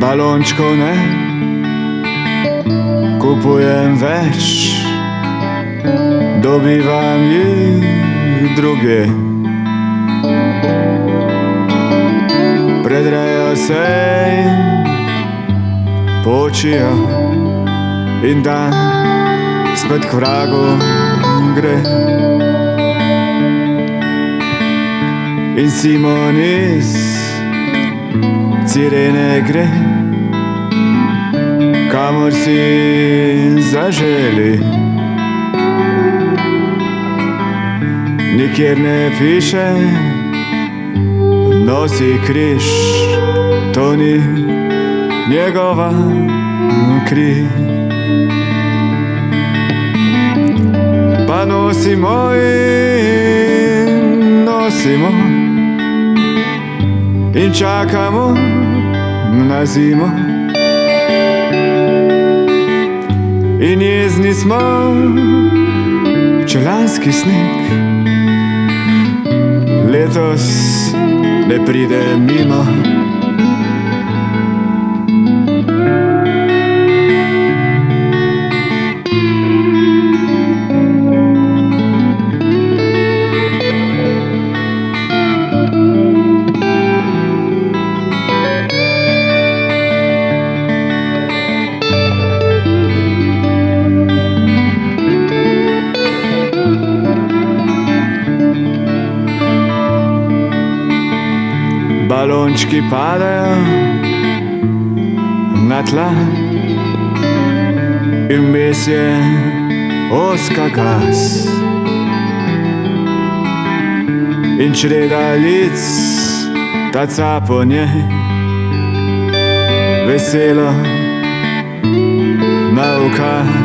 Balončkov ne kupujem več, dobivam jih druge. Predrejo se in počijo in dan spet k vragu gre. In Simon iz Cirene gre, kamor si zaželi. Nikjer ne piše, nosi križ, to ni njegova kri. Pa nosimo in nosimo in čakamo na zimo. In jezni smo, čelanski sneg letos ne pride mimo. Balončki padajo na tla in vmes je ozka gas in čreda lic taca po njej, veselo na ukaz.